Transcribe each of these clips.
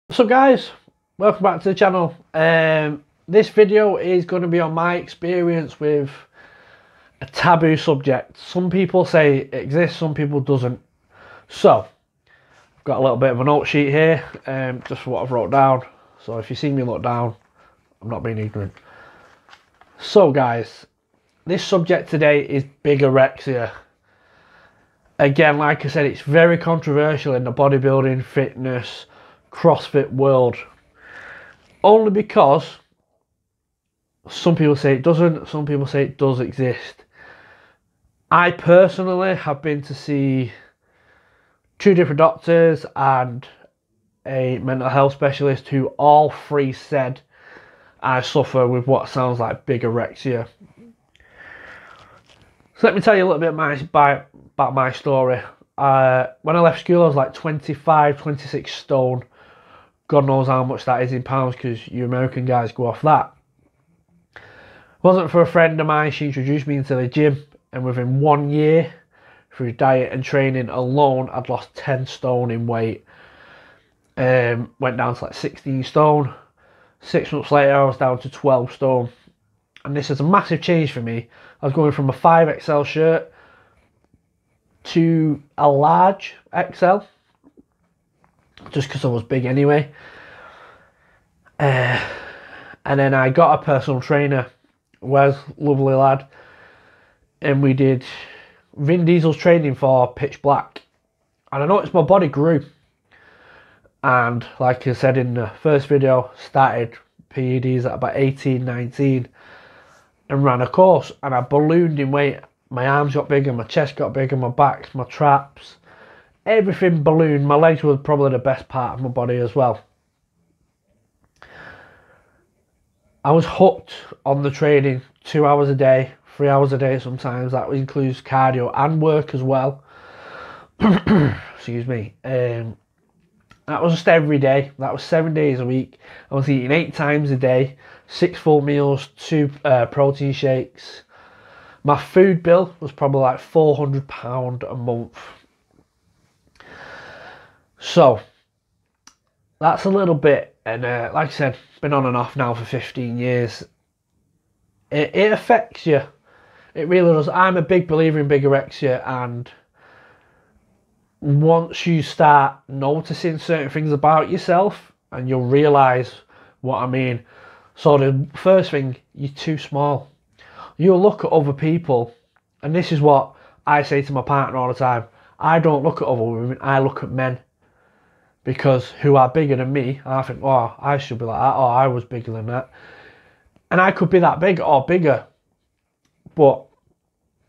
So guys, welcome back to the channel. This video is going to be on my experience with a taboo subject. Some people say it exists, some people doesn't. So I've got a little bit of a note sheet here, just for what I've wrote down. So if you see me look down, I'm not being ignorant. So guys, this subject today is bigorexia. Again, like I said, it's very controversial in the bodybuilding, fitness, CrossFit world. Only because some people say it doesn't, some people say it does exist. I personally have been to see 2 different doctors and a mental health specialist who all 3 said I suffer with what sounds like bigorexia. So let me tell you a little bit about my story. When I left school, I was like 25, 26 stone. God knows how much that is in pounds, because you American guys go off that. It wasn't for a friend of mine. She introduced me into the gym, and within 1 year, through diet and training alone, I'd lost 10 stone in weight. Went down to like 16 stone. 6 months later, I was down to 12 stone. And this is a massive change for me. I was going from a 5XL shirt to a large XL, just because I was big anyway. And then I got a personal trainer, Wes, lovely lad, and we did Vin Diesel's training for Pitch Black. And I noticed my body grew. And like I said in the first video, started PEDs at about 18, 19 and ran a course, and I ballooned in weight. My arms got bigger, my chest got bigger, my back, my traps, everything ballooned. My legs were probably the best part of my body as well. I was hooked on the training, 2 hours a day, 3 hours a day sometimes. That includes cardio and work as well. Excuse me. That was just every day. That was 7 days a week. I was eating 8 times a day, 6 full meals, 2 protein shakes. My food bill was probably like £400 a month. So that's a little bit, and like I said, been on and off now for 15 years. It affects you. It really does. I'm a big believer in bigorexia, and once you start noticing certain things about yourself, and you'll realise what I mean. So the first thing, you're too small. You'll look at other people, and this is what I say to my partner all the time. I don't look at other women, I look at men. Because who are bigger than me, I think, oh, I should be like that, or I was bigger than that. And I could be that big or bigger. But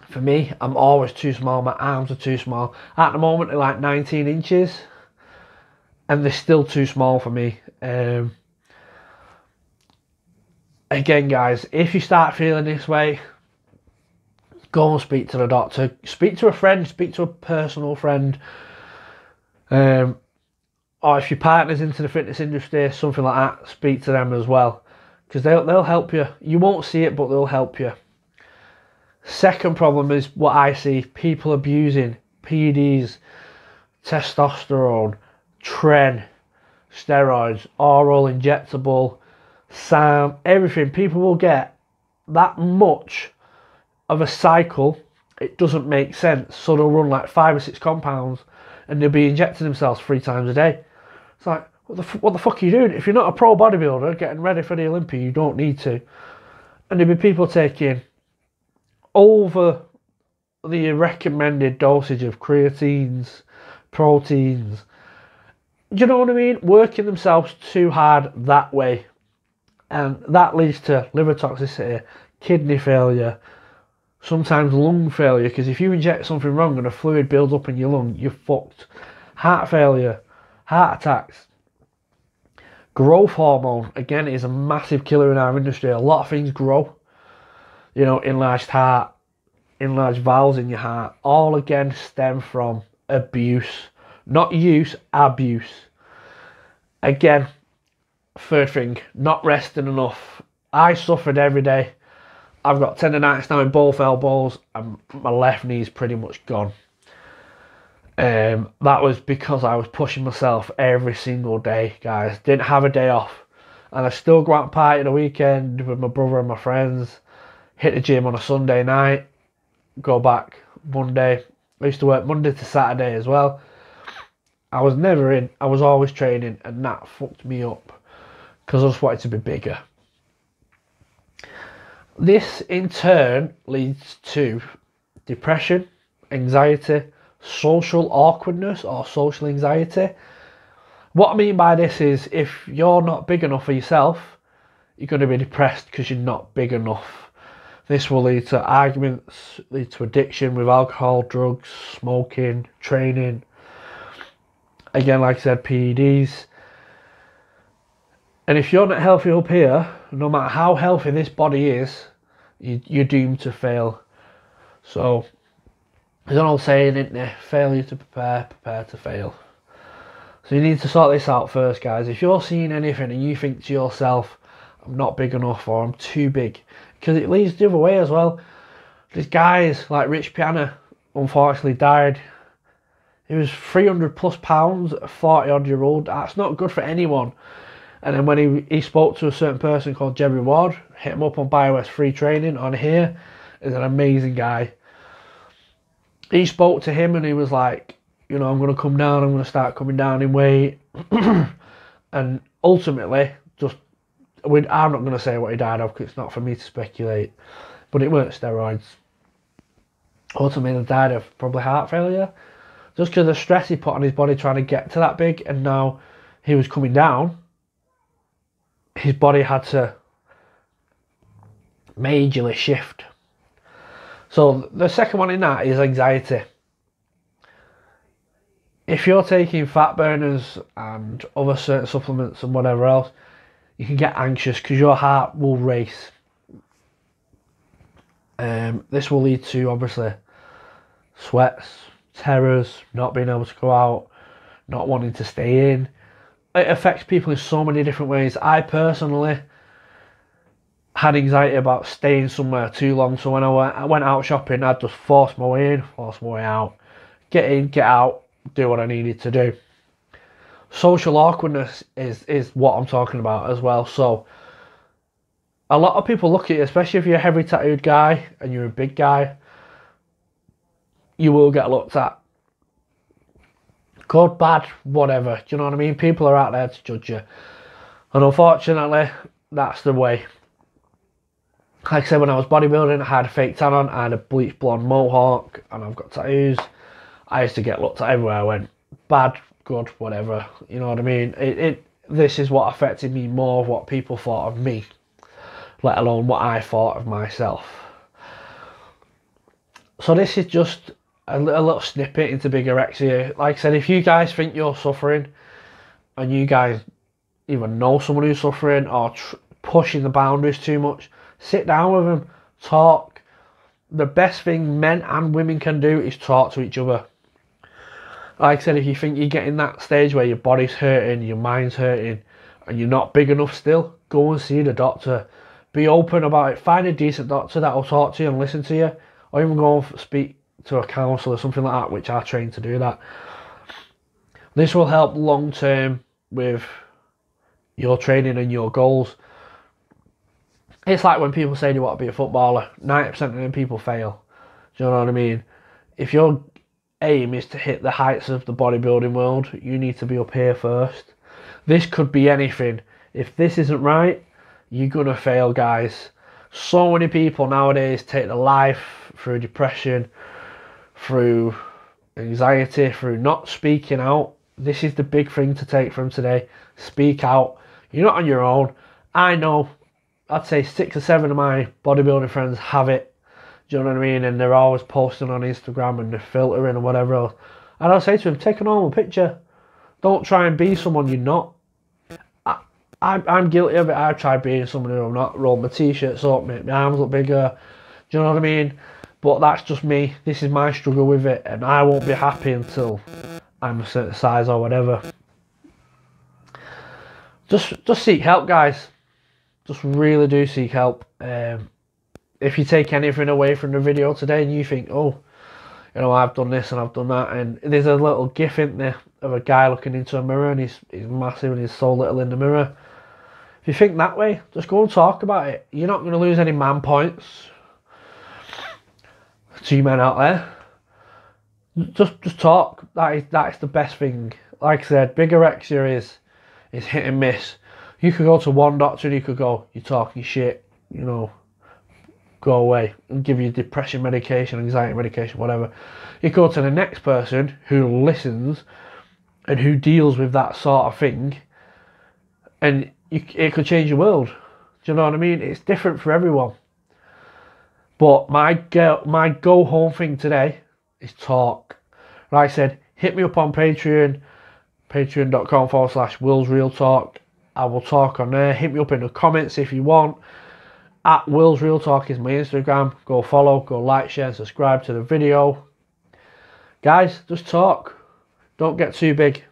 for me, I'm always too small. My arms are too small. At the moment, they're like 19 inches. And they're still too small for me. Again, guys, if you start feeling this way, go and speak to the doctor. Speak to a friend. Speak to a personal friend. Or if your partner's into the fitness industry, something like that, speak to them as well. Because they'll help you. You won't see it, but they'll help you. Second problem is what I see. People abusing PEDs, testosterone, tren, steroids, oral, injectable, SAM, everything. People will get that much of a cycle. It doesn't make sense. So they'll run like 5 or 6 compounds, and they'll be injecting themselves 3 times a day. It's like, what the fuck are you doing? If you're not a pro bodybuilder getting ready for the Olympia, you don't need to. And there'll be people taking over the recommended dosage of creatines, proteins. Do you know what I mean? Working themselves too hard that way. And that leads to liver toxicity, kidney failure, sometimes lung failure, because if you inject something wrong and a fluid builds up in your lung, you're fucked. Heart failure, heart attacks. Growth hormone, again, is a massive killer in our industry. A lot of things grow. You know, enlarged heart, enlarged valves in your heart, all again stem from abuse. Not use, abuse. Again, third thing, not resting enough. I suffered every day. I've got tendonitis now in both elbows, and my left knee's pretty much gone. That was because I was pushing myself every single day, guys. Didn't have a day off. And I still go out and party the weekend with my brother and my friends. Hit the gym on a Sunday night. Go back Monday. I used to work Monday to Saturday as well. I was never in. I was always training, and that fucked me up because I just wanted to be bigger. This in turn leads to depression, anxiety, social awkwardness or social anxiety. What I mean by this is if you're not big enough for yourself, you're going to be depressed because you're not big enough. This will lead to arguments, lead to addiction with alcohol, drugs, smoking, training. Again, like I said, PEDs. And if you're not healthy up here, no matter how healthy this body is, you're doomed to fail. So, there's an old saying, isn't there? Failure to prepare, prepare to fail. So you need to sort this out first, guys. If you're seeing anything and you think to yourself, I'm not big enough or I'm too big, because it leads the other way as well. There's guys like Rich Piana, unfortunately died. He was 300 plus pounds, a 40 odd year old. That's not good for anyone. And then when he spoke to a certain person called Jerry Ward, hit him up on BioS Free Training on here, is an amazing guy. He spoke to him and he was like, you know, I'm going to come down, I'm going to start coming down in weight. And ultimately, I'm not going to say what he died of because it's not for me to speculate, but it weren't steroids. Ultimately, he died of probably heart failure. Just because of the stress he put on his body trying to get to that big, and now he was coming down, his body had to majorly shift. So the second one in that is anxiety. If you're taking fat burners and other certain supplements and whatever else, you can get anxious because your heart will race. This will lead to obviously sweats, terrors, not being able to go out, not wanting to stay in. It affects people in so many different ways. I personally had anxiety about staying somewhere too long, so when I went out shopping, I'd just force my way in, force my way out, get in, get out, do what I needed to do. Social awkwardness is what I'm talking about as well. So a lot of people look at you, especially if you're a heavy tattooed guy and you're a big guy, you will get looked at. Good, bad, whatever. Do you know what I mean? People are out there to judge you. And unfortunately, that's the way. Like I said, when I was bodybuilding, I had a fake tan on, I had a bleach blonde mohawk, and I've got tattoos. I used to get looked at everywhere I went. Bad, good, whatever. You know what I mean? This is what affected me more of what people thought of me, let alone what I thought of myself. So this is just a little snippet into Bigorexia. Like I said, if you guys think you're suffering, and you guys either know someone who's suffering or pushing the boundaries too much, sit down with them, talk. The best thing men and women can do is talk to each other. Like I said, if you think you're getting that stage where your body's hurting, your mind's hurting, and you're not big enough still, go and see the doctor. Be open about it. Find a decent doctor that will talk to you and listen to you, or even go and speak to a counsellor or something like that, which I train to do that. This will help long term with your training and your goals. It's like when people say they want to be a footballer, 90% of them people fail. Do you know what I mean? If your aim is to hit the heights of the bodybuilding world, you need to be up here first. This could be anything. If this isn't right, you're gonna fail, guys. So many people nowadays take their life through depression, through anxiety, through not speaking out. This is the big thing to take from today. Speak out. You're not on your own. I know, I'd say 6 or 7 of my bodybuilding friends have it. Do you know what I mean? And they're always posting on Instagram and they're filtering and whatever else. And I'll say to them, take a normal picture. Don't try and be someone you're not. I'm guilty of it. I've tried being someone who I'm not. Roll my t-shirts up, make my arms look bigger. Do you know what I mean? But that's just me. This is my struggle with it. And I won't be happy until I'm a certain size or whatever. Just seek help, guys. Just really do seek help. If you take anything away from the video today and you think, oh, you know, I've done this and I've done that, and there's a little gif in there of a guy looking into a mirror and he's massive and he's so little in the mirror. If you think that way, just go and talk about it. You're not going to lose any man points to you men out there. Just talk. That is the best thing. Like I said, bigorexia is hit and miss. You could go to one doctor and you could go, you're talking shit, you know, go away, and give you depression medication, anxiety medication, whatever. You go to the next person who listens and who deals with that sort of thing, and it could change your world. Do you know what I mean? It's different for everyone. But my go home thing today is talk. Like I said, hit me up on Patreon, patreon.com/willsrealtalk. I will talk on there. Hit me up in the comments if you want. At willsrealtalk is my Instagram. Go follow, go like, share, and subscribe to the video. Guys, just talk. Don't get too big.